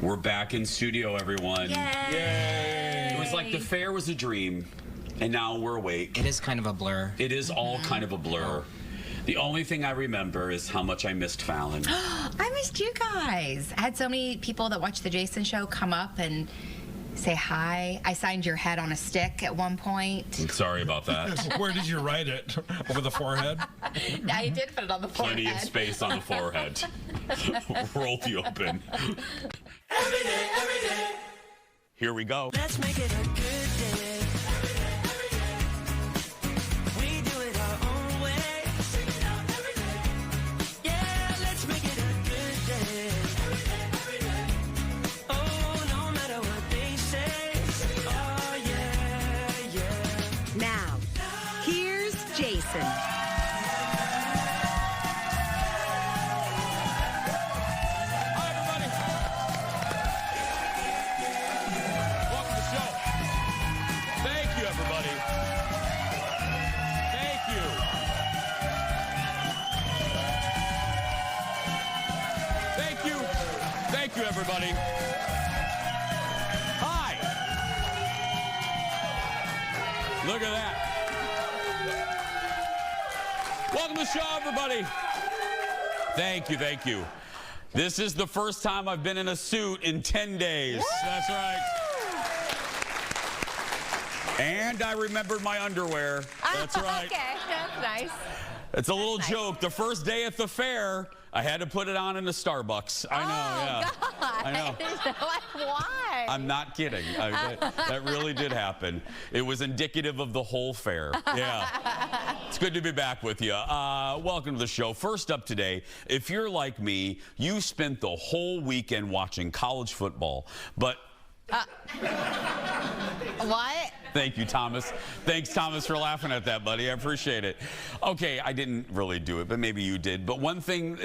We're back in studio, everyone. Yay! Yay! It was like the fair was a dream, and now we're awake. It is kind of a blur. It is all kind of a blur. The only thing I remember is how much I missed Fallon. I missed you guys. I had so many people that watch the Jason show come up and say hi. I signed your head on a stick at one point. I'm sorry about that. Where did you write it? Over the forehead? I did put it on the forehead. Plenty of space on the forehead. Roll the open. Every day. Here we go. Let's make it a good day. Every day. We do it our own way. Sing it out every day. Yeah, let's make it a good day. Every day. Oh, no matter what they say. Oh, yeah. Now, here's Jason. Thank you, everybody. Hi. Look at that. Welcome to the show, everybody. Thank you. This is the first time I've been in a suit in 10 days. Woo! That's right. And I remembered my underwear. That's right. Okay, that's nice. It's a little joke. The first day at the fair, I had to put it on in a Starbucks. I know, yeah. God. I know. Why? I'm not kidding. That really did happen. It was indicative of the whole fair. Yeah. It's good to be back with you. Welcome to the show. First up today, if you're like me, you spent the whole weekend watching college football, but... What? Thank you, Thomas. Thanks, Thomas, for laughing at that, buddy. I appreciate it. Okay, I didn't really do it, but maybe you did. But one thing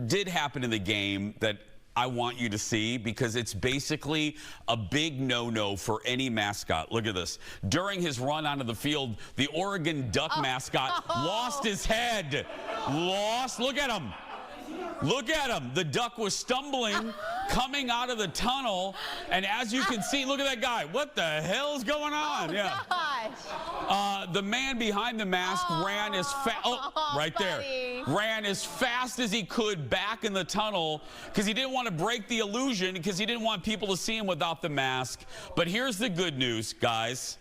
did happen in the game that I want you to see, because it's basically a big no-no for any mascot. Look at this. During his run onto the field, the Oregon Duck mascot lost his head. Look at him. Look at him. The duck was stumbling, coming out of the tunnel, and as you can see, look at that guy. What the hell's going on? Oh, yeah. Gosh. The man behind the mask ran as fast. Right there. Ran as fast as he could back in the tunnel because he didn't want to break the illusion, because he didn't want people to see him without the mask. But here's the good news, guys.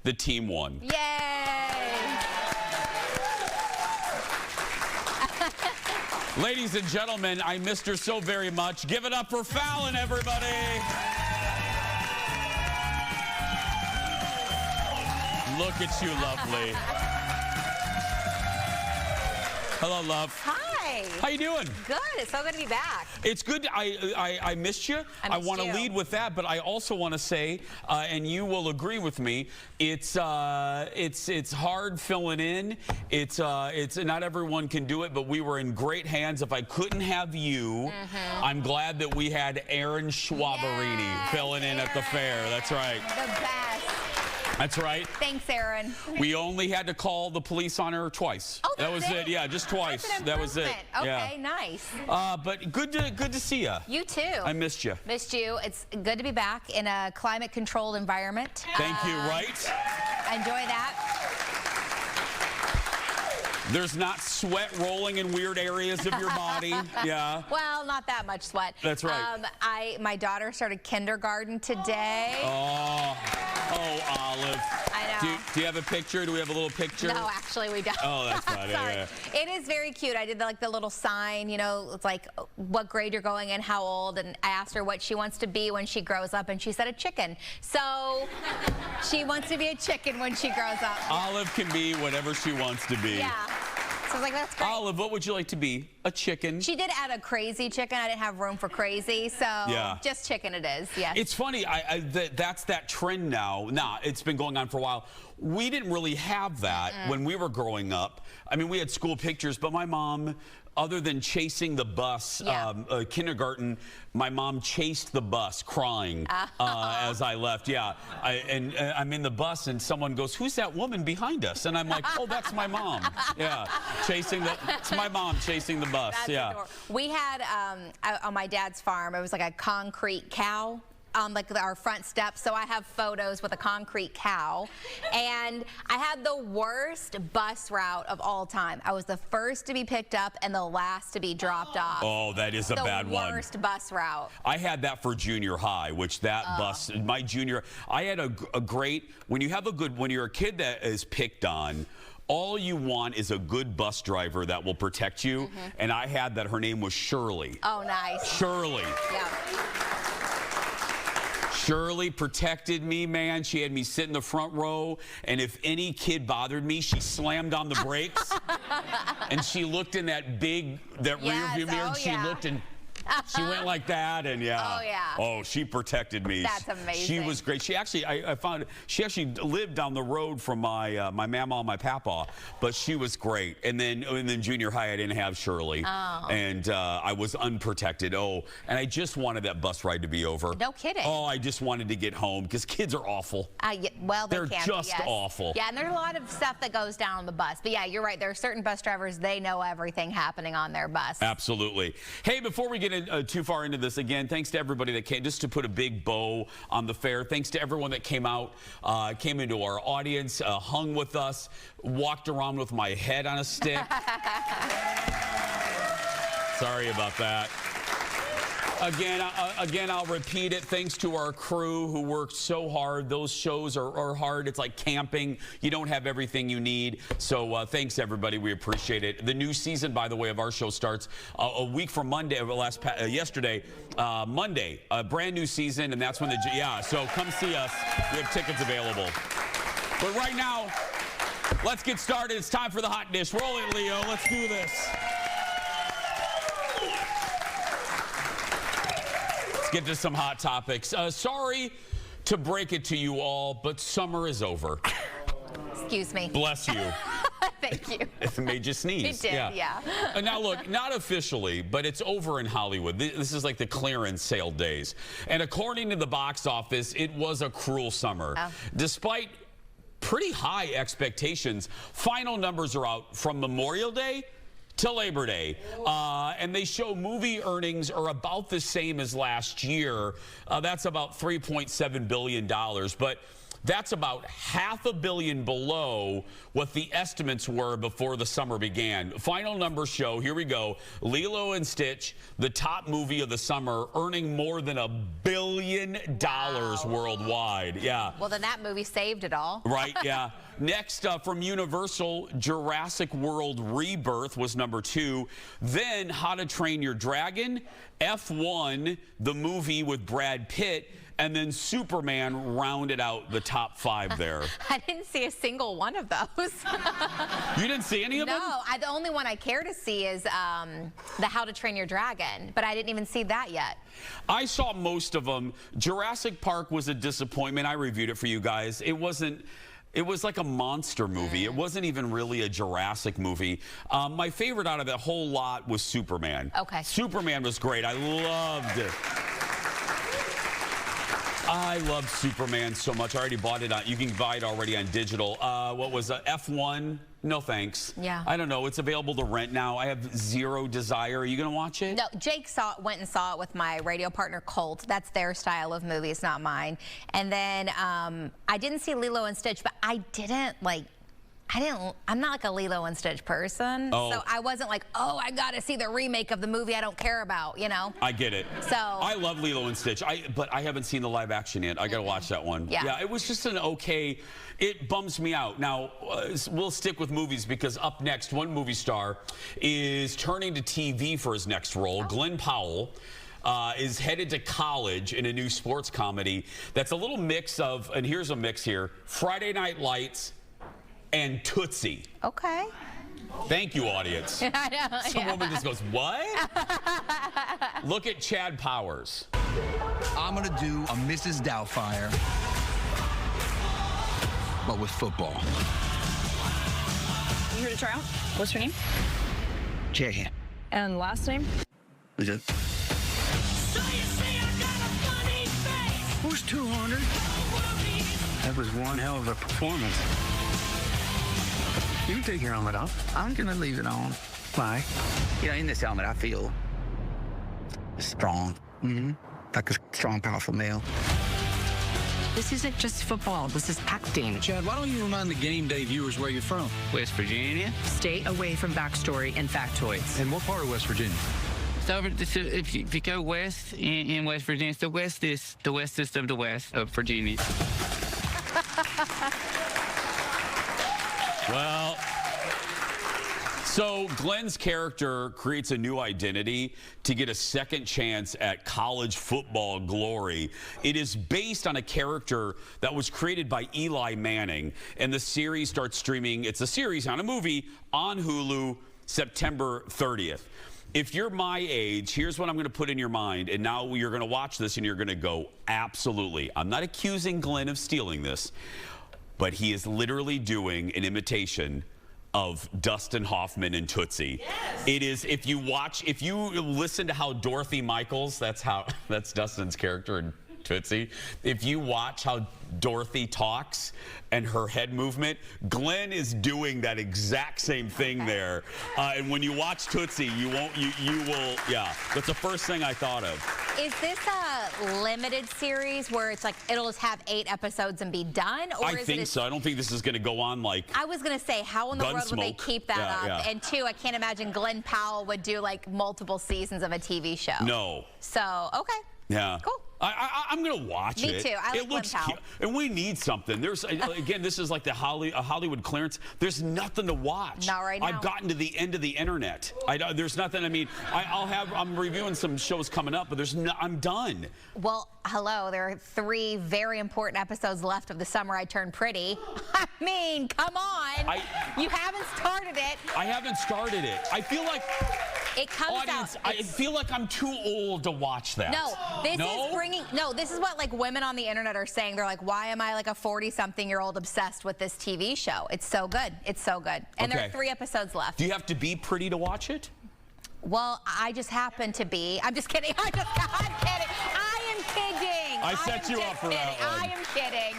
The team won. Yay! Ladies and gentlemen, I missed her so very much. Give it up for Fallon, everybody. Look at you, lovely. Hello, love. Hi. How you doing? Good. It's so good to be back. It's good. I missed you. I want to lead with that, but I also want to say, and you will agree with me, it's hard filling in. It's not everyone can do it, but we were in great hands. If I couldn't have you, I'm glad that we had Aaron Schwaberini filling in at the fair. That's right. The best. That's right. Thanks, Aaron. We only had to call the police on her twice. Oh, that was it. Yeah, just twice. That was it. Okay, nice. But good to see you. You too. I missed you. Missed you. It's good to be back in a climate-controlled environment. Thank you. Right. Enjoy that. There's not sweat rolling in weird areas of your body. Yeah. Well, not that much sweat. That's right. My daughter started kindergarten today. Oh, Olive. I know. Do you have a picture? Do we have a little picture? No, actually, we don't. Oh, that's not it. Sorry. Yeah. It is very cute. I did the little sign, you know, it's like what grade you're going in, how old, and I asked her what she wants to be when she grows up, and she said a chicken. So she wants to be a chicken when she grows up. Olive can be whatever she wants to be. Yeah. So I was like, that's great. Olive, what would you like to be? A chicken? She did add a crazy chicken. I didn't have room for crazy, so just chicken it is, yes. It's funny, that's that trend now. Nah, it's been going on for a while. We didn't really have that when we were growing up. I mean, we had school pictures, but my mom other than chasing the bus, kindergarten, my mom chased the bus crying as I left. Yeah, I'm in the bus and someone goes, "Who's that woman behind us?" And I'm like, "Oh, that's my mom." Yeah, it's my mom chasing the bus. That's adorable. We had on my dad's farm, it was like a concrete cow on like our front steps, so I have photos with a concrete cow, and I had the worst bus route of all time. I was the first to be picked up and the last to be dropped off. Oh, that is a bad one. The worst bus route. I had that for junior high, which that bus, my junior, I had a great, when you're a kid that is picked on, all you want is a good bus driver that will protect you, and I had that. Her name was Shirley. Oh, nice. Shirley. Yeah. Shirley protected me, man. She had me sit in the front row, and if any kid bothered me, she slammed on the brakes, and she looked in that rear view mirror, and she looked and she went like that, and she protected me. That's amazing. She was great. She actually, I found, she actually lived down the road from my my mama and my papa, but she was great. And then junior high, I didn't have Shirley, and I was unprotected. And I just wanted that bus ride to be over. No kidding. Oh, I just wanted to get home because kids are awful. Well, they're can just be, yes. awful. Yeah, and there's a lot of stuff that goes down on the bus. But yeah, you're right. There are certain bus drivers, they know everything happening on their bus. Absolutely. Hey, before we get too far into this, again, thanks to everybody that came, just to put a big bow on the fair. Thanks to everyone that came out, came into our audience, hung with us, walked around with my head on a stick. Sorry about that. Again, I'll repeat it. Thanks to our crew who worked so hard. Those shows are hard. It's like camping. You don't have everything you need. So thanks, everybody. We appreciate it. The new season, by the way, of our show starts a week from Monday, yesterday, Monday. A brand new season, and that's when so come see us. We have tickets available. But right now, let's get started. It's time for the hot dish. Roll it, Leo. Let's do this. Get to some hot topics. Sorry to break it to you all, but summer is over. Excuse me. Bless you. Thank you. It made you sneeze. It did, yeah. Now look, not officially, but it's over in Hollywood. This is like the clearance sale days. And according to the box office, it was a cruel summer. Despite pretty high expectations, final numbers are out from Memorial Day to Labor Day, and they show movie earnings are about the same as last year. That's about $3.7 billion, but that's about $500 million below what the estimates were before the summer began. Final numbers show, here we go, Lilo and Stitch, the top movie of the summer, earning more than $1 billion worldwide. Yeah. Well, then that movie saved it all. Right, yeah. Next, from Universal, Jurassic World Rebirth was #2. Then How to Train Your Dragon, F1, the movie with Brad Pitt, and then Superman rounded out the top 5 there. I didn't see a single one of those. You didn't see any of them? No, the only one I care to see is the How to Train Your Dragon, but I didn't even see that yet. I saw most of them. Jurassic Park was a disappointment. I reviewed it for you guys. It was like a monster movie. It wasn't even really a Jurassic movie. My favorite out of that whole lot was Superman. Okay. Superman was great. I loved it. I love Superman so much. I already bought it you can buy it already on digital. What was F1? No thanks. Yeah. I don't know. It's available to rent now. I have zero desire. Are you going to watch it? No, Jake went and saw it with my radio partner Colt. That's their style of movie. It's not mine. And then I didn't see Lilo and Stitch, but I'm not like a Lilo and Stitch person. Oh. So I wasn't like, oh, I got to see the remake of the movie I don't care about, you know? I get it. So I love Lilo and Stitch, but I haven't seen the live action yet. I got to watch that one. Yeah. It was just an okay, it bums me out. Now, we'll stick with movies because up next, one movie star is turning to TV for his next role. Glen Powell is headed to college in a new sports comedy that's a little mix of, and here's a mix here, Friday Night Lights and Tootsie. Okay. Thank you, audience. I know. Some woman just goes, what? Look at Chad Powers. I'm gonna do a Mrs. Doubtfire, but with football. You here to try out? What's your name? Jahan. And last name? Is it? So you see I got a funny face. Who's 200? That was one hell of a performance. You can take your helmet off. I'm gonna leave it on. Why? You know, in this helmet, I feel strong. Like a strong, powerful male. This isn't just football. This is acting. Chad, why don't you remind the game day viewers where you're from? West Virginia. Stay away from backstory and factoids. And what part of West Virginia? So if you go west in West Virginia, it's the westest of the west of Virginia. Well, so Glen's character creates a new identity to get a second chance at college football glory. It is based on a character that was created by Eli Manning, and the series starts streaming. It's a series, not a movie, on Hulu September 30th. If you're my age, here's what I'm going to put in your mind, and now you're going to watch this and you're going to go, absolutely. I'm not accusing Glen of stealing this, but he is literally doing an imitation of Dustin Hoffman and Tootsie. Yes. It is, if you listen to how Dorothy Michaels, that's Dustin's character in Tootsie. If you watch how Dorothy talks and her head movement, Glen is doing that exact same thing there. And when you watch Tootsie, you will, yeah. That's the first thing I thought of. Is this a limited series where it's like it'll just have 8 episodes and be done? Or I think so. I don't think this is going to go on like I was going to say, how in the world would they keep that up? Yeah. And 2, I can't imagine Glen Powell would do like multiple seasons of a TV show. No. So, okay. Yeah. Cool. I'm going to watch it. Me too. I like Glen Powell. And we need something. There's again, this is like a Hollywood clearance. There's nothing to watch. Not right now. I've gotten to the end of the internet. There's nothing. I mean, I'm reviewing some shows coming up, but I'm done. Well, hello. There are 3 very important episodes left of The Summer I Turned Pretty. I mean, come on. You haven't started it. I haven't started it. I feel like it comes audience, out. I feel like I'm too old to watch that. No, this is what like women on the internet are saying. They're like, why am I like a 40-something-year-old obsessed with this TV show? It's so good. It's so good. And there are 3 episodes left. Do you have to be pretty to watch it? Well, I just happen to be. I'm just kidding. I'm kidding. I am kidding. I set you up for that one. I am kidding.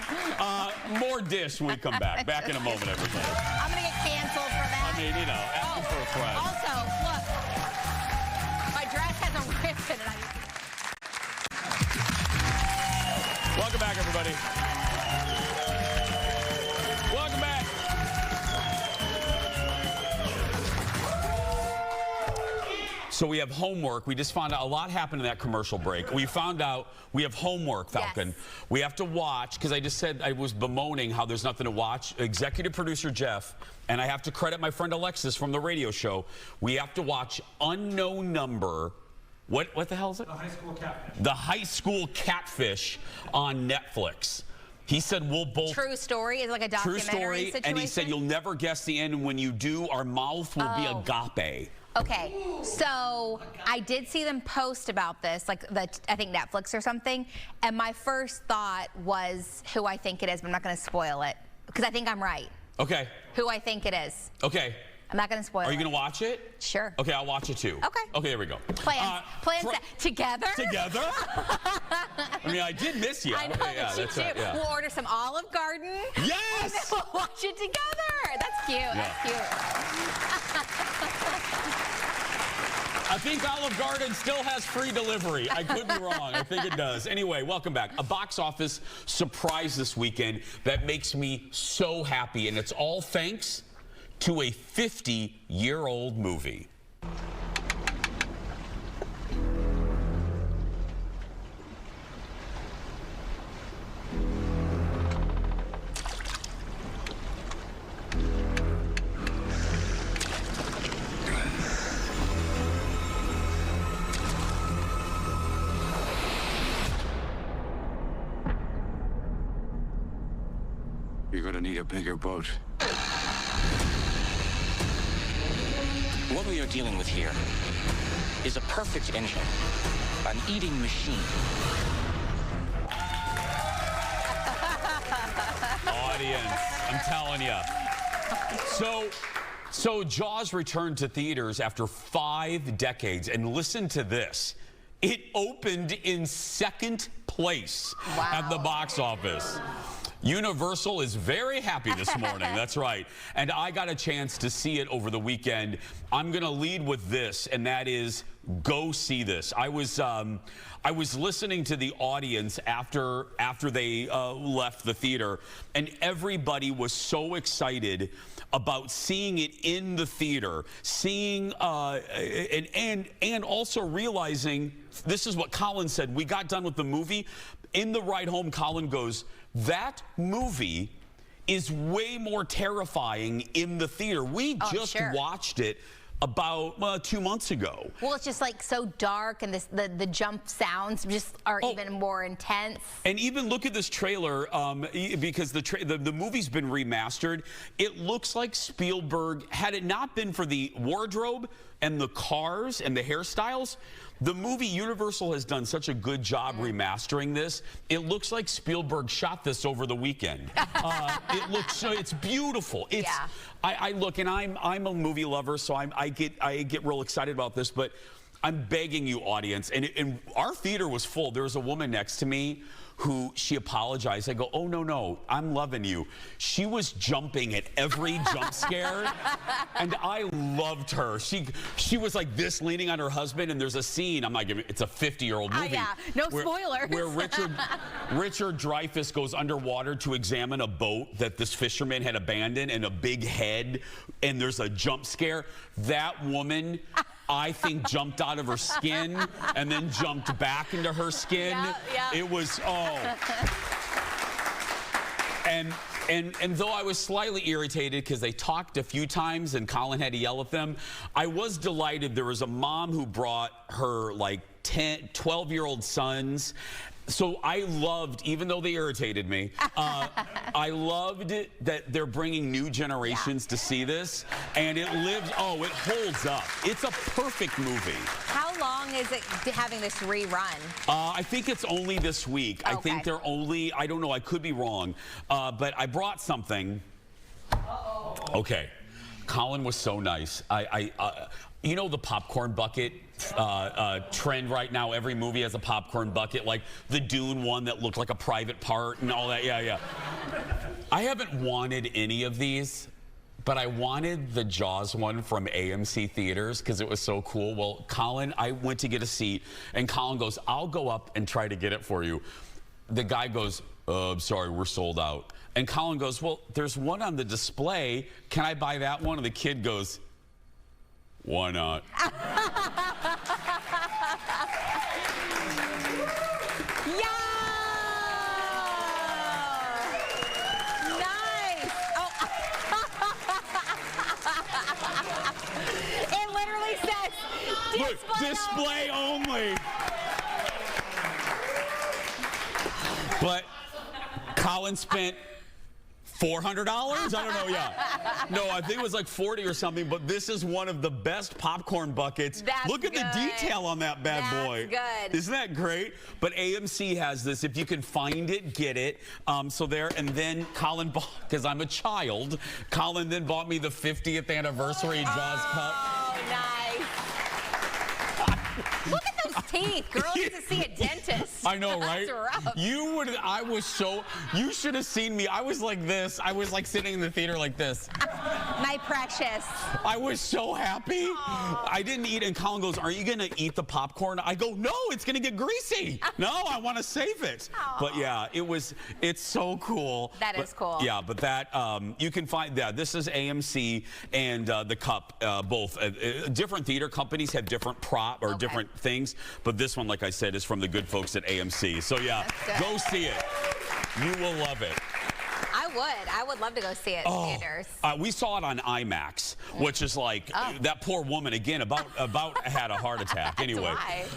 More Dish when we come back. Back in a moment, everybody. I'm going to get canceled for that. I mean, you know, asking for a friend. Also, look, my dress has a ribbon in it. Welcome back, everybody. Welcome back. So we have homework. We just found out a lot happened in that commercial break. We found out we have homework, Falcon. Yes. We have to watch, because I just said I was bemoaning how there's nothing to watch. Executive producer Jeff, and I have to credit my friend Alexis from the radio show. We have to watch Unknown Number. What the hell is it? The High School Catfish. The High School Catfish on Netflix. He said we'll both... True story is like a documentary situation? And he said you'll never guess the end, and when you do, our mouth will be agape. Okay, so I did see them post about this, like I think Netflix or something, and my first thought was who I think it is, but I'm not going to spoil it, because I think I'm right. Okay. Who I think it is. Okay. I'm not going to spoil it. Are you going to watch it? Sure. Okay, I'll watch it too. Okay. Okay, there we go. Plans set. Together? Together? I mean, I did miss you. I know, yeah, but yeah. We'll order some Olive Garden. Yes! And then we'll watch it together. That's cute. Yeah. That's cute. I think Olive Garden still has free delivery. I could be wrong. I think it does. Anyway, welcome back. A box office surprise this weekend that makes me so happy, and it's all thanks to a 50-year-old movie. You're gonna need a bigger boat. What we are dealing with here is a perfect engine, an eating machine. Audience, I'm telling you. So Jaws returned to theaters after 5 decades, and listen to this. It opened in second place at the box office. Universal is very happy this morning. That's right. And I got a chance to see it over the weekend. I'm going to lead with this, and that is go see this. I was listening to the audience after they left the theater, and everybody was so excited about seeing it in the theater, seeing and also realizing, this is what Colin said. We got done with the movie. In the ride home, Colin goes, that movie is way more terrifying in the theater. We just watched it about 2 months ago. Well, it's just like so dark, and the jump sounds just are even more intense. And even look at this trailer, because the movie's been remastered. It looks like Spielberg, had it not been for the wardrobe and the cars and the hairstyles, the movie, Universal has done such a good job remastering this. It looks like Spielberg shot this over the weekend. It looks so, it's beautiful. It's, I look, and I'm a movie lover, so I get real excited about this, but I'm begging you, audience, and our theater was full. There was a woman next to me who, she apologized. I go, oh, no, I'm loving you. She was jumping at every jump scare, and I loved her. She was like this, leaning on her husband, and there's a scene, I'm not giving, it's a 50-year-old movie. No spoilers. Where Richard Dreyfuss goes underwater to examine a boat that this fisherman had abandoned, and a big head, and there's a jump scare. That woman, I think, jumped out of her skin and then jumped back into her skin. It was, And though I was slightly irritated because they talked a few times and Colin had to yell at them, I was delighted. There was a mom who brought her like 12-year-old sons. So I loved, even though they irritated me, I loved that they're bringing new generations to see this, and it lives, it holds up. It's a perfect movie. How long is it having this rerun? I think it's only this week. I think they're only, I don't know, I could be wrong, but I brought something. Okay. Colin was so nice. You know the popcorn bucket trend right now? Every movie has a popcorn bucket, like the Dune one that looked like a private part and all that. Yeah. I haven't wanted any of these, but I wanted the Jaws one from AMC Theaters because it was so cool. Well, Colin, I went to get a seat, and Colin goes, I'll go up and try to get it for you. The guy goes, I'm sorry, we're sold out. And Colin goes, well, there's one on the display. Can I buy that one? And the kid goes, why not? Nice. It literally says look, display only. But Colin spent $400? I don't know, No, I think it was like 40 or something, but this is one of the best popcorn buckets. Look at the detail on that bad boy. Good. Isn't that great? But AMC has this. If you can find it, get it. So there, and then Colin bought, because I'm a child, Colin then bought me the 50th anniversary Jaws cup. Oh, nice. Look at those teeth. Girls need to see a dentist. I know, right? That's rough. You should have seen me. I was like this. I was like sitting in the theater like this. My precious. I was so happy. I didn't eat, and Colin goes, are you going to eat the popcorn? I go, no, it's going to get greasy. No, I want to save it. But yeah, it's so cool. That is cool. Yeah, but that, you can find that. This is AMC and the cup, both. Different theater companies have different different things, but this one, like I said, is from the good folks at AMC. So yeah, go see it. You will love it. I would love to go see it in theaters. We saw it on IMAX, which is like, that poor woman, again, about had a heart attack. Anyway,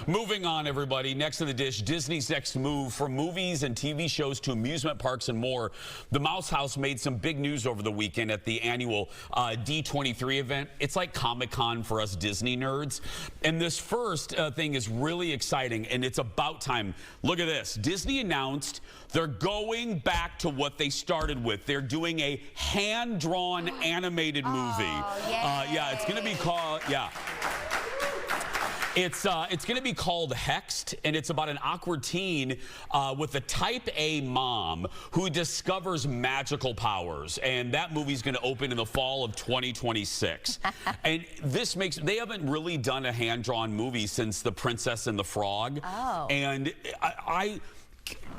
moving on, everybody. Next to the dish, Disney's next move from movies and TV shows to amusement parks and more. The Mouse House made some big news over the weekend at the annual D23 event. It's like Comic-Con for us Disney nerds. And this first thing is really exciting, and it's about time. Look at this. Disney announced they're going back to what they started with. They're doing a hand-drawn animated movie. Yeah, it's going to be called, It's going to be called Hexed, and it's about an awkward teen with a type A mom who discovers magical powers. And that movie's going to open in the fall of 2026. And this makes, they haven't really done a hand-drawn movie since The Princess and the Frog. And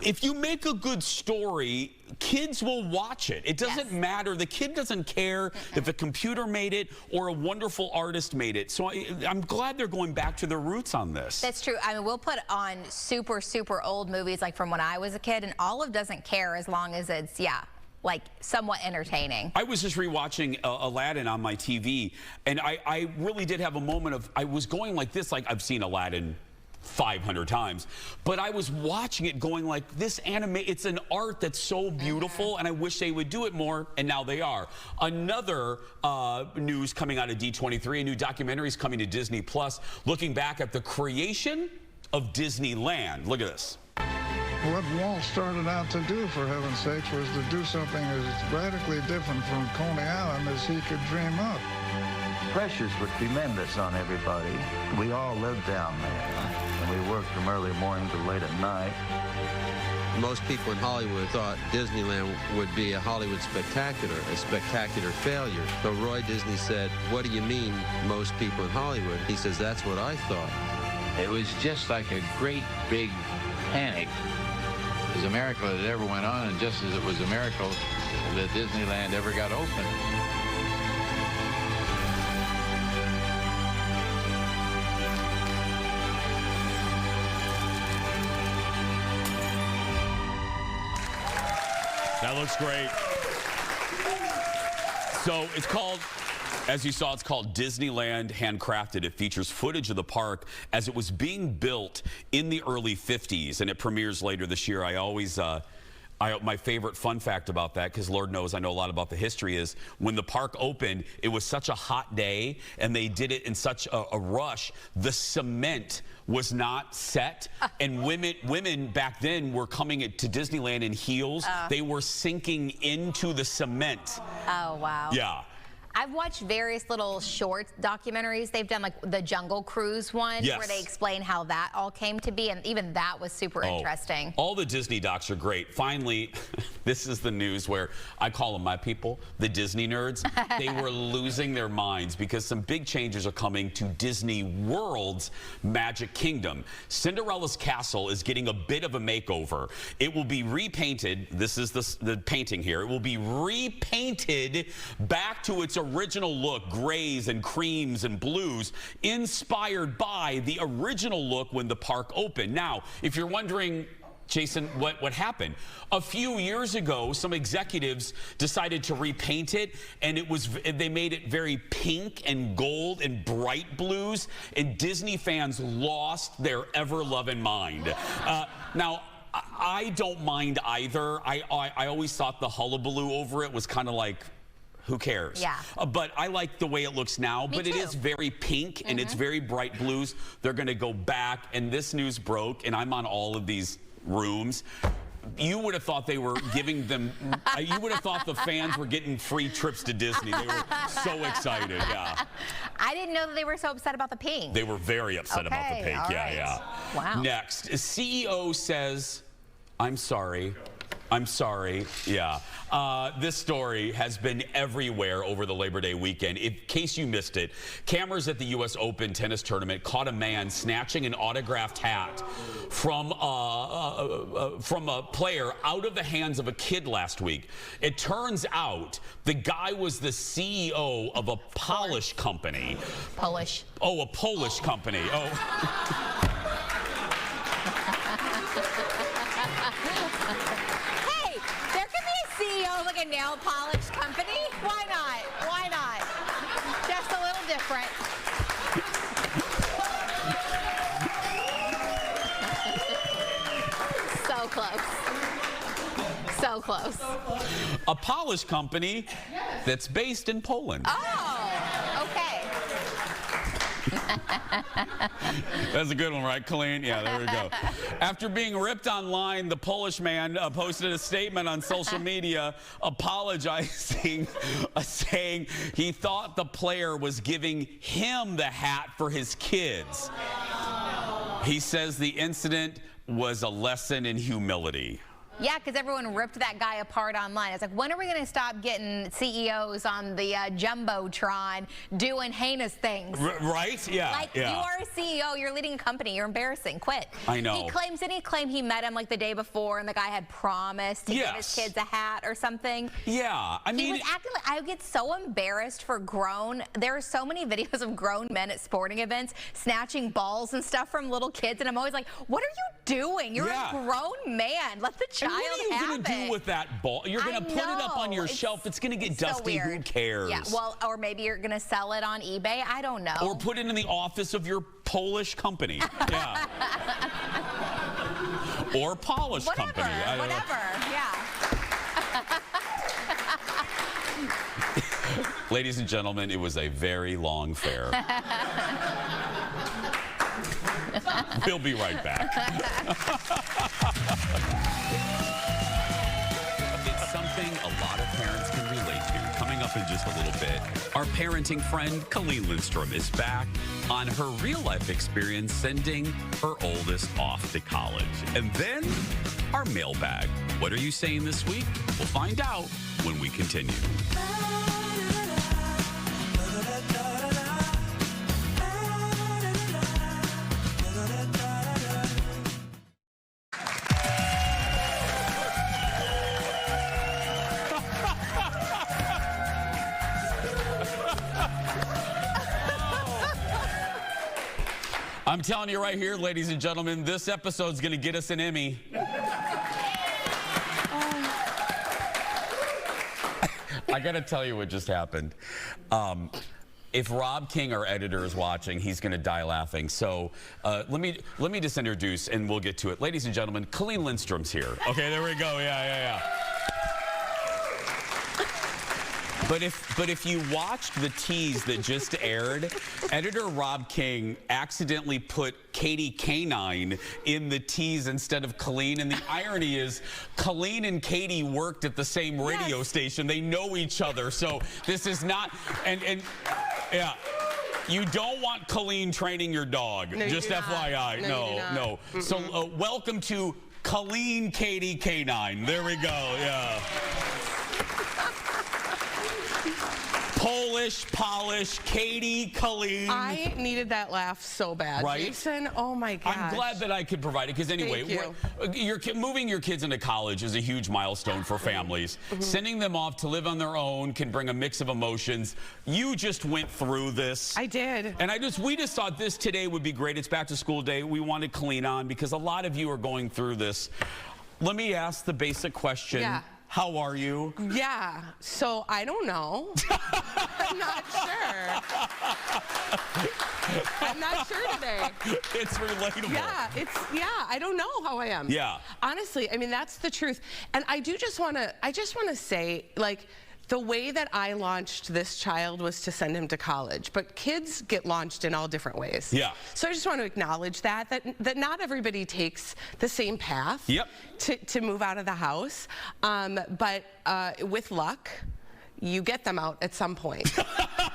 if you make a good story, kids will watch it. It doesn't matter. The kid doesn't care if a computer made it or a wonderful artist made it. So I'm glad they're going back to their roots on this. That's true. I mean, we'll put on super, super old movies like from when I was a kid, and Olive doesn't care as long as it's, like somewhat entertaining. I was just rewatching Aladdin on my TV, and I really did have a moment of, I was going like this, like I've seen Aladdin 500 times, but I was watching it going like, this anime, it's an art that's so beautiful, and I wish they would do it more, and now they are. Another news coming out of D23, a new documentary is coming to Disney Plus, looking back at the creation of Disneyland. Look at this. What Walt started out to do, for heaven's sakes, was to do something as radically different from Coney Island as he could dream up. Pressures were tremendous on everybody. We all lived down there, and we worked from early morning to late at night. Most people in Hollywood thought Disneyland would be a Hollywood spectacular, a spectacular failure. So Roy Disney said, "What do you mean, most people in Hollywood?" He says, "That's what I thought." It was just like a great big panic. It was a miracle that it ever went on, and just as it was a miracle that Disneyland ever got open. That looks great. So it's called, as you saw, it's called Disneyland Handcrafted. It features footage of the park as it was being built in the early 50s, and it premieres later this year. I always, my favorite fun fact about that, because Lord knows I know a lot about the history, is when the park opened, it was such a hot day, and they did it in such a rush, the cement was not set, and women back then were coming to Disneyland in heels. They were sinking into the cement. Oh, wow. Yeah. I've watched various little short documentaries. They've done like the Jungle Cruise one, where they explain how that all came to be, and even that was super interesting. All the Disney docs are great. Finally, this is the news where I call them my people, the Disney nerds. They were losing their minds because some big changes are coming to Disney World's Magic Kingdom. Cinderella's castle is getting a bit of a makeover. It will be repainted. This is the painting here. It will be repainted back to its original look, grays and creams and blues, inspired by the original look when the park opened. Now, if you're wondering, Jason, what happened? A few years ago, some executives decided to repaint it, and they made it very pink and gold and bright blues, and Disney fans lost their ever-loving mind. Now, I don't mind either. I always thought the hullabaloo over it was kind of like, who cares? Yeah. But I like the way it looks now. But it is very pink and it's very bright blues. They're going to go back, and this news broke, and I'm on all of these rooms. You would have thought they were giving them, you would have thought the fans were getting free trips to Disney. They were so excited, yeah. I didn't know that they were so upset about the pink. They were very upset about the pink, yeah. Wow. Next, a CEO says, I'm sorry. I'm sorry. Yeah. This story has been everywhere over the Labor Day weekend. In case you missed it, cameras at the U.S. Open tennis tournament caught a man snatching an autographed hat from a player out of the hands of a kid last week. It turns out the guy was the CEO of a Polish company. Polish. Oh, a Polish company. Oh. CEO of like a nail polish company? Why not? Why not? Just a little different. So close. So close. A Polish company that's based in Poland. Oh, okay. That's a good one, right, Colleen? Yeah, there we go. After being ripped online, the Polish man posted a statement on social media apologizing, saying he thought the player was giving him the hat for his kids. He says the incident was a lesson in humility. Yeah, because everyone ripped that guy apart online. It's like, when are we going to stop getting CEOs on the Jumbotron doing heinous things? Right? Yeah. Like, you are a CEO, you're leading a company, you're embarrassing. Quit. I know. Didn't he claim he met him like the day before and the guy had promised to give his kids a hat or something? Yeah. I mean, he was acting like, I get so embarrassed for there are so many videos of grown men at sporting events snatching balls and stuff from little kids, and I'm always like, what are you doing? You're a grown man. Let the child. And what are you going to do with that ball? You're going to put it up on your shelf. It's going to get dusty. So who cares? Yeah, well, or maybe you're going to sell it on eBay. I don't know. Or put it in the office of your Polish company. Yeah. Or Polish company. Whatever, yeah. Ladies and gentlemen, it was a very long fair. We'll be right back. It's something a lot of parents can relate to. Coming up in just a little bit, our parenting friend Colleen Lindstrom is back on her real-life experience sending her oldest off to college. And then our mailbag. What are you saying this week? We'll find out when we continue. I'm telling you right here, ladies and gentlemen, this episode's going to get us an Emmy. I got to tell you what just happened. If Rob King, our editor, is watching, he's going to die laughing. So let me just introduce, and we'll get to it. Ladies and gentlemen, Colleen Lindstrom's here. Okay, there we go. Yeah. But if you watched the tease that just aired, editor Rob King accidentally put Katie Canine in the tease instead of Colleen. And the irony is, Colleen and Katie worked at the same radio station. They know each other. So this is not, and yeah. You don't want Colleen training your dog. No, just FYI. No. So welcome to Colleen Katie Canine. There we go. Yeah. Polish, Katie, Colleen. I needed that laugh so bad. Right? Jason, oh my gosh. I'm glad that I could provide it, because anyway, moving your kids into college is a huge milestone for families. Sending them off to live on their own can bring a mix of emotions. You just went through this. I did. And we just thought this today would be great. It's back to school day. We wanted Colleen on because a lot of you are going through this. Let me ask the basic question. Yeah. How are you? Yeah, so I don't know. I'm not sure. I'm not sure today. It's relatable. Yeah, I don't know how I am. Yeah. Honestly, I mean, that's the truth. And I just want to say, like, the way that I launched this child was to send him to college, but kids get launched in all different ways. Yeah. So I just want to acknowledge that not everybody takes the same path to move out of the house, but with luck, you get them out at some point.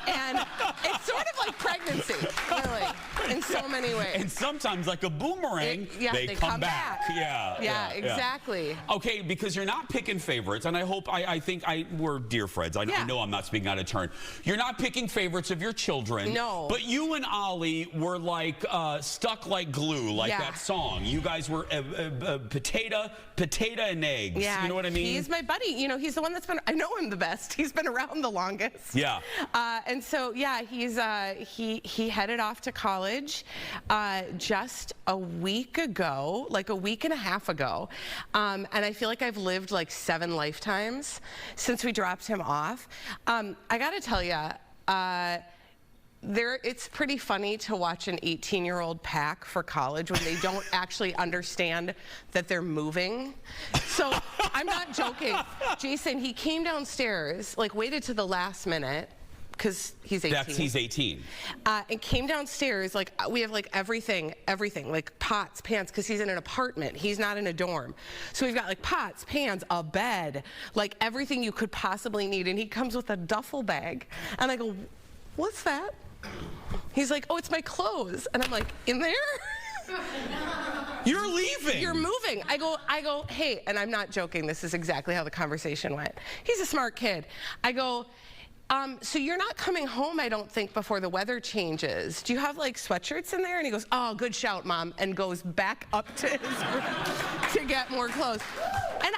And it's sort of like pregnancy, really, in so many ways. And sometimes, like a boomerang, they come back. Yeah, exactly. Okay, because you're not picking favorites, and I think we're dear friends. I know I'm not speaking out of turn. You're not picking favorites of your children. No. But you and Ollie were like stuck like glue, like that song. You guys were potato and eggs. Yeah, you know what I mean? He's my buddy. You know, he's the one I know him the best. He's been around the longest. Yeah. And so, yeah, he headed off to college just a week ago, like a week and a half ago. And I feel like I've lived like 7 lifetimes since we dropped him off. I got to tell you, it's pretty funny to watch an 18-year-old pack for college when they don't actually understand that they're moving. So I'm not joking. Jason, he came downstairs, like waited to the last minute, because he's 18. He's 18. And came downstairs, like, we have like everything, like pots, pans, because he's in an apartment. He's not in a dorm. So we've got like pots, pans, a bed, like everything you could possibly need. And he comes with a duffel bag. And I go, what's that? He's like, oh, it's my clothes. And I'm like, in there? You're leaving. You're moving. I go, hey, and I'm not joking. This is exactly how the conversation went. He's a smart kid. I go, so you're not coming home, I don't think, before the weather changes. Do you have like sweatshirts in there? And he goes, oh, good shout, Mom, and goes back up to his room to get more clothes. And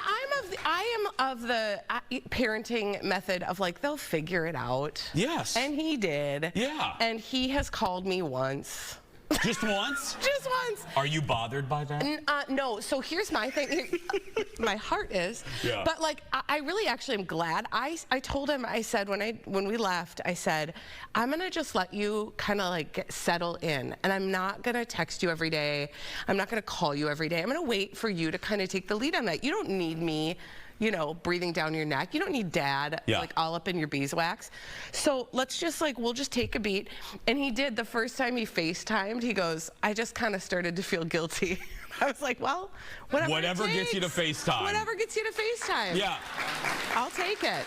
I am of the parenting method of like, they'll figure it out. Yes. And he did. Yeah. And he has called me once. Just once? Just once. Are you bothered by that? No. So here's my thing. My heart is. Yeah. But like, I really actually am glad. I told him, I said, when we left, I said, I'm going to just let you kind of like settle in. And I'm not going to text you every day. I'm not going to call you every day. I'm going to wait for you to kind of take the lead on that. You don't need me, you know, breathing down your neck. You don't need Dad, like all up in your beeswax. So let's just like, we'll just take a beat. And he did. The first time he FaceTimed, he goes, I just kind of started to feel guilty. I was like, well, whatever gets you to FaceTime. Whatever gets you to FaceTime. Yeah. I'll take it.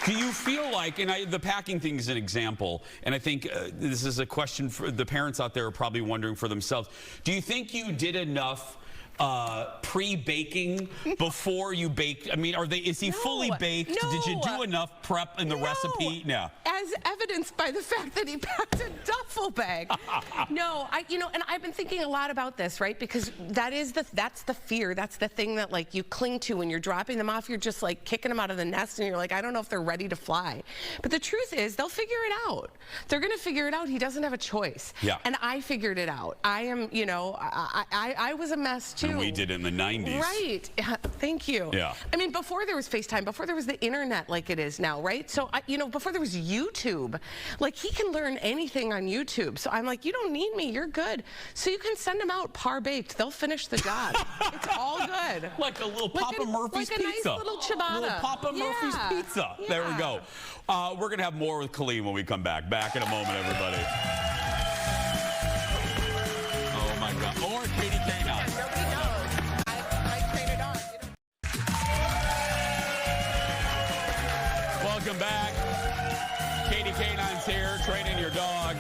Do you feel like, and the packing thing is an example, and I think this is a question for the parents out there are probably wondering for themselves. Do you think you did enough pre-baking before you baked? I mean, is he fully baked? No. Did you do enough prep in the recipe? No. As evidenced by the fact that he packed a duffel bag. No, and I've been thinking a lot about this, right? Because that's the fear. That's the thing that like you cling to when you're dropping them off. You're just like kicking them out of the nest and you're like, I don't know if they're ready to fly. But the truth is they'll figure it out. They're going to figure it out. He doesn't have a choice. Yeah. And I figured it out. I am, I was a mess too. And we did it in the 90s. Right. Thank you. Yeah. I mean, before there was FaceTime, before there was the internet like it is now, right? So, before there was YouTube, like he can learn anything on YouTube. So I'm like, you don't need me. You're good. So you can send them out par-baked. They'll finish the job. It's all good. Like a little Papa Murphy's like a pizza. Nice little ciabatta. Little Papa Murphy's pizza. Yeah. There we go. We're going to have more with Colleen when we come back. Back in a moment, everybody. Oh, my God. Or Katie K. now. Nobody knows. I traded on. Welcome back. Katie K9's here, training your dog.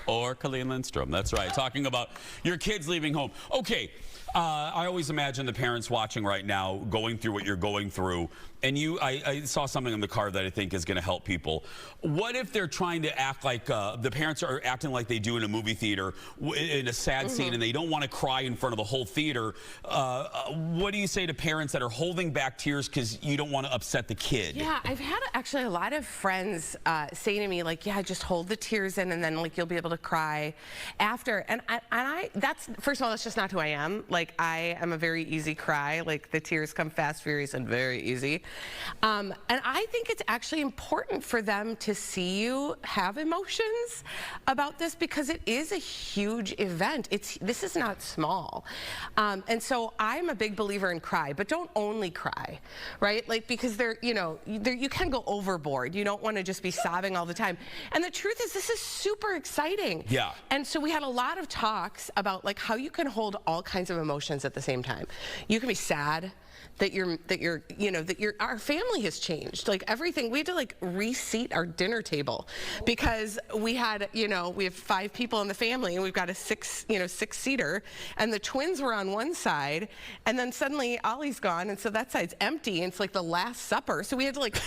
Or Colleen Lindstrom. That's right. Talking about your kids leaving home. Okay. I always imagine the parents watching right now going through what you're going through. And I saw something on the card that I think is going to help people. What if they're trying to act like the parents are acting like they do in a movie theater in a sad scene and they don't want to cry in front of the whole theater? What do you say to parents that are holding back tears because you don't want to upset the kid? Yeah, I've had actually a lot of friends say to me like, yeah, just hold the tears in and then like you'll be able to cry after. And that's, first of all, that's just not who I am. Like I am a very easy cry. Like the tears come fast, furious, and very easy. And I think it's actually important for them to see you have emotions about this because it is a huge event. This is not small. And so I'm a big believer in cry, but don't only cry, right? Like because you can go overboard. You don't want to just be sobbing all the time. And the truth is this is super exciting. Yeah. And so we had a lot of talks about like how you can hold all kinds of emotions at the same time. You can be sad that our family has changed. Like everything, we had to like reseat our dinner table because we have 5 people in the family and we've got a 6-seater and the twins were on one side and then suddenly Ollie's gone and so that side's empty and it's like the Last Supper. So we had to like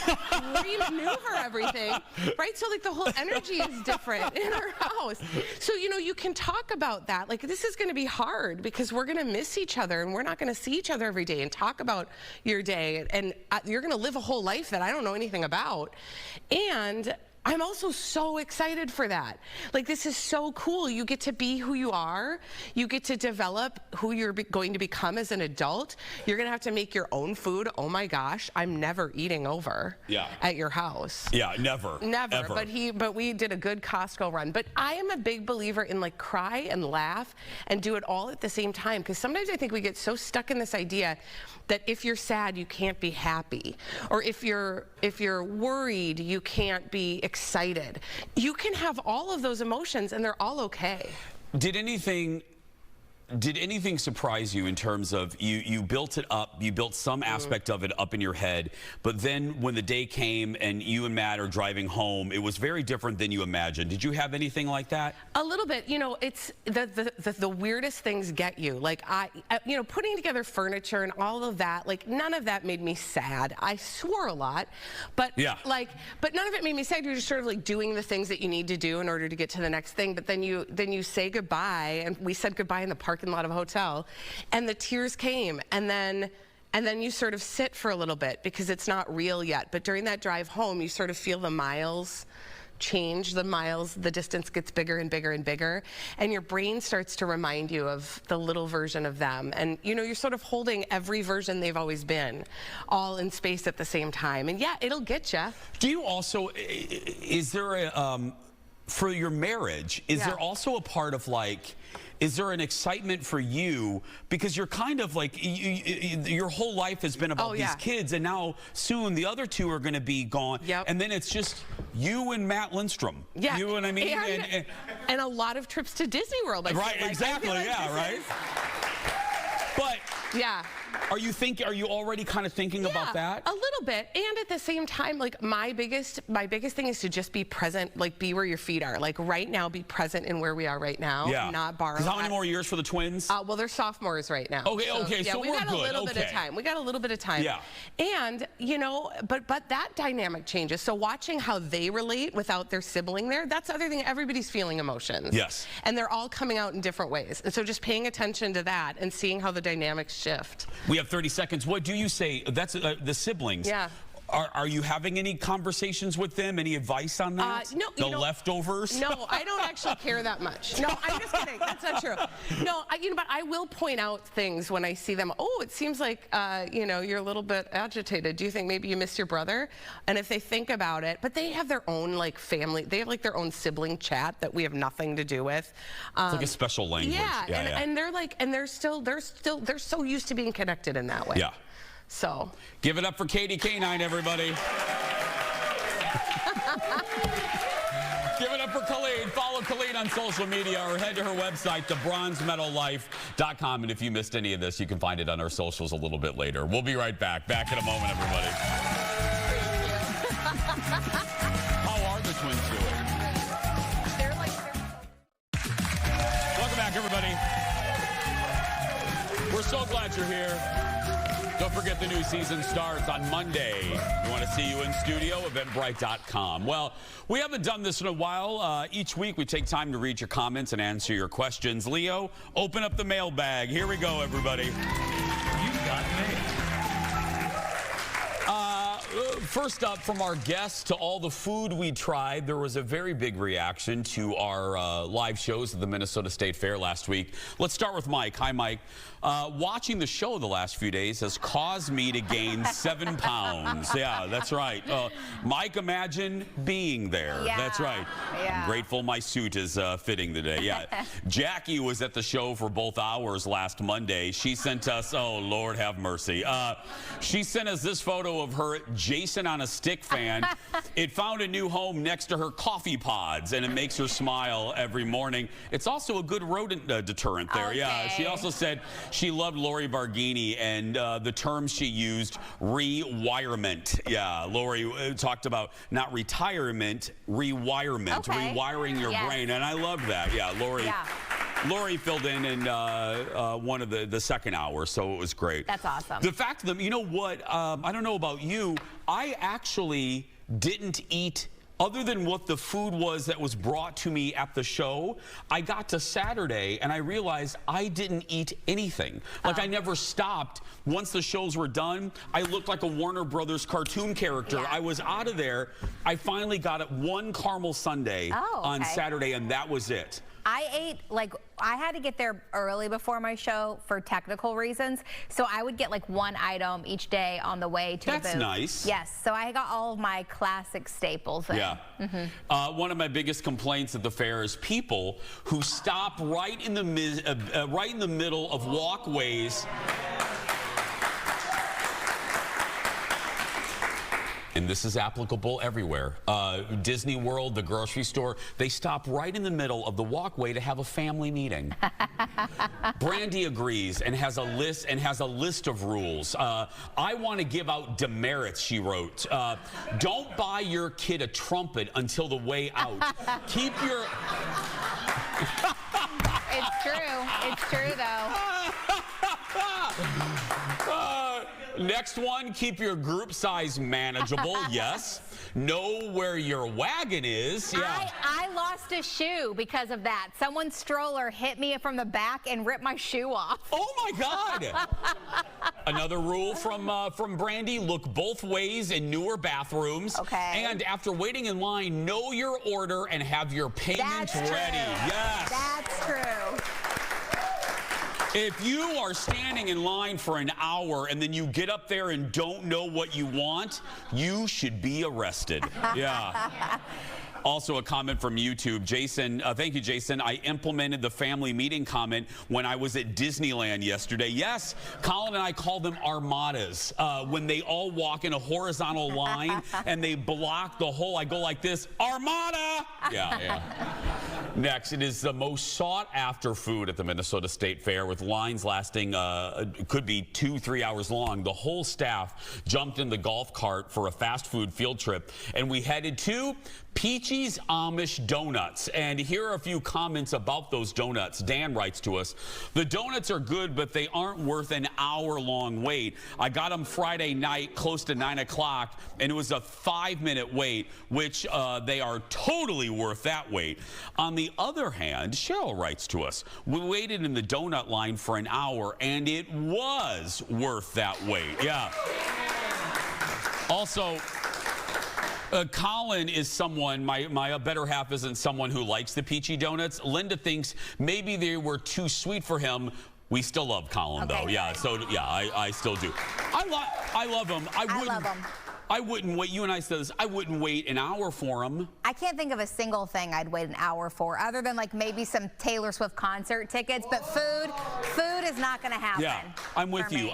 re-maneuver everything, right? So like the whole energy is different in our house. So, you can talk about that. Like this is going to be hard because we're going to miss each other and we're not going to see each other every day and talk about your day and you're going to live a whole life that I don't know anything about. And I'm also so excited for that. Like, this is so cool. You get to be who you are. You get to develop who you're going to become as an adult. You're going to have to make your own food. Oh my gosh, I'm never eating over at your house. Yeah, never. Never. Ever. But we did a good Costco run. But I am a big believer in like cry and laugh and do it all at the same time, because sometimes I think we get so stuck in this idea that if you're sad, you can't be happy, or if you're worried, you can't be excited. You can have all of those emotions and they're all okay. Did anything surprise you in terms of you built it up, you built some aspect of it up in your head, but then when the day came and you and Matt are driving home, it was very different than you imagined. Did you have anything like that? A little bit. You know, it's the weirdest things get you. Like you know, putting together furniture and all of that, like none of that made me sad. I swore a lot, but but none of it made me sad. You're just sort of like doing the things that you need to do in order to get to the next thing. But then you say goodbye, and we said goodbye in the parking lot of a hotel, and the tears came, and then you sort of sit for a little bit because it's not real yet. But during that drive home, you sort of feel the miles change, the distance gets bigger and bigger and bigger, and your brain starts to remind you of the little version of them. And you know, you're sort of holding every version they've always been, all in space at the same time. And yeah, it'll get you. Do you also, is there a, for your marriage, is there also a part of like, is there an excitement for you, because you're kind of like, your whole life has been about these kids, and now soon the other two are going to be gone, and then it's just you and Matt Lindstrom. Yeah. You know what I mean? And a lot of trips to Disney World. Right, exactly, right? But yeah. Are you already kind of thinking about that? A little bit. And at the same time, like my biggest thing is to just be present, like be where your feet are. Like right now, be present in where we are right now, not borrow. Because how many more years for the twins? Well, they're sophomores right now. Okay, so we got a little bit of time. We got a little bit of time. Yeah. And, you know, but that dynamic changes. So watching how they relate without their sibling there, that's the other thing. Everybody's feeling emotions. Yes. And they're all coming out in different ways. And so just paying attention to that and seeing how the dynamics shift. We have 30 seconds. What do you say? That's the siblings. Yeah. Are you having any conversations with them? Any advice on that? No. The leftovers? No, I don't actually care that much. No, I'm just kidding. That's not true. No, but I will point out things when I see them. Oh, it seems like, you know, you're a little bit agitated. Do you think maybe you missed your brother? And if they think about it, but they have their own like family. They have like their own sibling chat that we have nothing to do with. It's like a special language. And they're like, and they're so used to being connected in that way. Yeah. So. Give it up for Katie K9, everybody. Give it up for Colleen. Follow Colleen on social media or head to her website, thebronzemedallife.com. And if you missed any of this, you can find it on our socials a little bit later. We'll be right back. Back in a moment, everybody. How are the twins doing? They're like... Welcome back, everybody. We're so glad you're here. Don't forget the new season starts on Monday. We want to see you in studio, eventbrite.com. Well, we haven't done this in a while. Each week we take time to read your comments and answer your questions. Leo, open up the mailbag. Here we go, everybody. You got mail. First up, from our guests to all the food we tried, there was a very big reaction to our live shows at the Minnesota State Fair last week. Let's start with Mike. Hi, Mike. Watching the show the last few days has caused me to gain 7 pounds. Yeah, that's right. Mike, imagine being there. Yeah. That's right. Yeah. I'm grateful my suit is fitting today. Yeah. Jackie was at the show for both hours last Monday. She sent us, oh, Lord have mercy. She sent us this photo of her Jason on a stick fan. It found a new home next to her coffee pods, and it makes her smile every morning. It's also a good rodent deterrent there. Okay. Yeah. She also said she loved Lori Barghini and the term she used, rewirement. Yeah, Lori talked about not retirement, rewirement, rewiring your brain, and I love that. Yeah, Lori. Yeah. Lori filled in one of the second hour, so it was great. That's awesome. The fact that, you know what, I don't know about you, I actually didn't eat other than what the food was that was brought to me at the show, I got to Saturday and I realized I didn't eat anything. Like I never stopped. Once the shows were done, I looked like a Warner Brothers cartoon character. I was out of there. I finally got it one caramel sundae on Saturday, and that was it. I ate, like, I had to get there early before my show for technical reasons, so I would get like one item each day on the way to the booth. That's nice. Yes, so I got all of my classic staples in. Yeah. One of my biggest complaints at the fair is people who stop right in the middle of walkways. And this is applicable everywhere. Disney World, the grocery store, they stop right in the middle of the walkway to have a family meeting. Brandy agrees and has a list of rules. I want to give out demerits, she wrote. Don't buy your kid a trumpet until the way out. Keep your... It's true. It's true, though. Next one, keep your group size manageable. Yes. Know where your wagon is. Yeah. I lost a shoe because of that. Someone's stroller hit me from the back and ripped my shoe off. Oh my God. Another rule from Brandy, look both ways in newer bathrooms. Okay. And after waiting in line, know your order and have your payment ready. Yes. That's true. If you are standing in line for an hour and then you get up there and don't know what you want, you should be arrested. Yeah. Also a comment from YouTube. Jason, thank you, Jason. I implemented the family meeting comment when I was at Disneyland yesterday. Yes, Colin and I call them armadas. When they all walk in a horizontal line and they block the whole, I go like this, Armada! Yeah. Next, it is the most sought-after food at the Minnesota State Fair, with lines lasting, could be 2-3 hours long. The whole staff jumped in the golf cart for a fast food field trip, and we headed to Peachy's Amish Donuts. And here are a few comments about those donuts. Dan writes to us, the donuts are good, but they aren't worth an hour-long wait. I got them Friday night close to 9 o'clock, and it was a 5-minute wait, which they are totally worth that wait. On the other hand, Cheryl writes to us, we waited in the donut line for an hour, and it was worth that wait. Yeah. Also, Colin is someone, my better half isn't someone who likes the Peachy Donuts. Linda thinks maybe they were too sweet for him. We still love Colin, though. Yeah, so, yeah, I still do. I love him. I love him. I wouldn't wait. You and I said this. I wouldn't wait an hour for him. I can't think of a single thing I'd wait an hour for, other than like maybe some Taylor Swift concert tickets. But food is not going to happen. Yeah, I'm with you.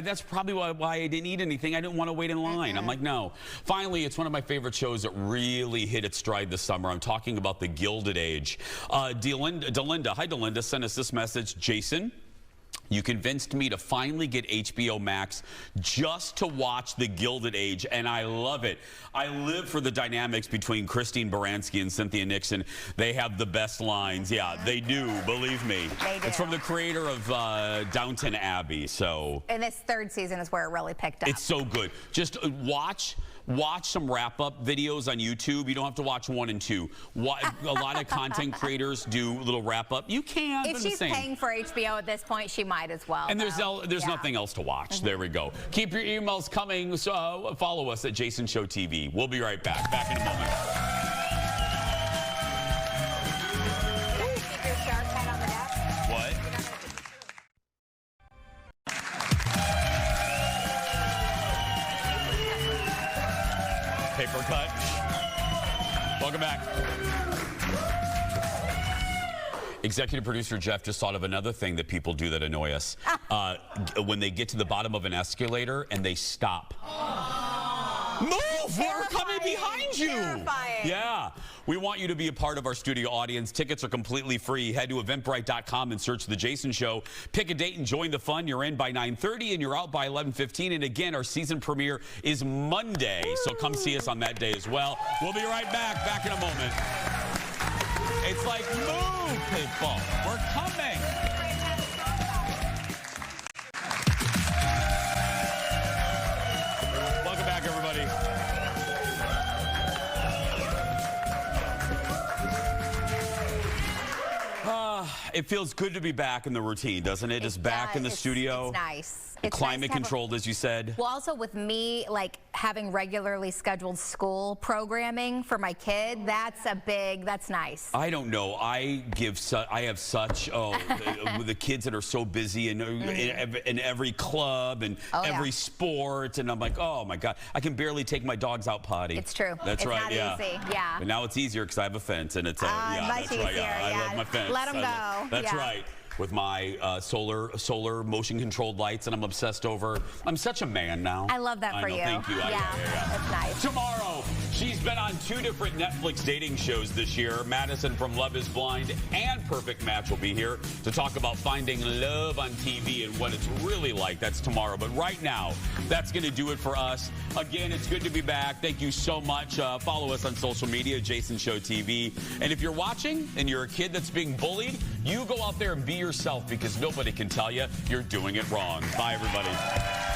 That's probably why I didn't eat anything. I didn't want to wait in line. I'm like, no. Finally, it's one of my favorite shows that really hit its stride this summer. I'm talking about The Gilded Age. Delinda, hi Delinda, sent us this message. Jason, you convinced me to finally get HBO Max just to watch The Gilded Age, and I love it. I live for the dynamics between Christine Baranski and Cynthia Nixon. They have the best lines. Yeah, they do, believe me. They do. It's from the creator of Downton Abbey, so. And this third season is where it really picked up. It's so good. Just watch some wrap-up videos on YouTube. You don't have to watch 1 and 2. A lot of content creators do little wrap-up. You can. If she's paying for HBO at this point, she might as well. And there's nothing else to watch. There we go. Keep your emails coming. So follow us at Jason Show TV. We'll be right back. Back in a moment. Keep your shark head on the desk. What? Paper cut. Welcome back. Executive producer Jeff just thought of another thing that people do that annoy us. When they get to the bottom of an escalator and they stop. Move! We're coming behind you! Terrifying. Yeah. We want you to be a part of our studio audience. Tickets are completely free. Head to eventbrite.com and search The Jason Show. Pick a date and join the fun. You're in by 9:30 and you're out by 11:15. And again, our season premiere is Monday, so come see us on that day as well. We'll be right back. Back in a moment. It's like, move, people. We're coming. Welcome back, everybody. It feels good to be back in the routine, doesn't it? Just back in the studio. It's nice. It's Climate nice to have controlled, as you said. Well, also with me, like having regularly scheduled school programming for my kid, that's nice. I don't know. I have such the kids that are so busy in every club and every sport, and I'm like, oh my God, I can barely take my dogs out potty. It's true. That's right. Not easy. Yeah. But now it's easier because I have a fence, and it's much that's right. easier, I love my fence. Let them go. That's right. With my solar motion controlled lights, and I'm obsessed over. I'm such a man now. I love that for you. Thank you. Yeah, that's nice. Tomorrow, she's been on 2 different Netflix dating shows this year. Madison from Love is Blind and Perfect Match will be here to talk about finding love on TV and what it's really like. That's tomorrow. But right now, that's going to do it for us. Again, it's good to be back. Thank you so much. Follow us on social media, Jason Show TV. And if you're watching and you're a kid that's being bullied, you go out there and be yourself, because nobody can tell you you're doing it wrong. Bye, everybody.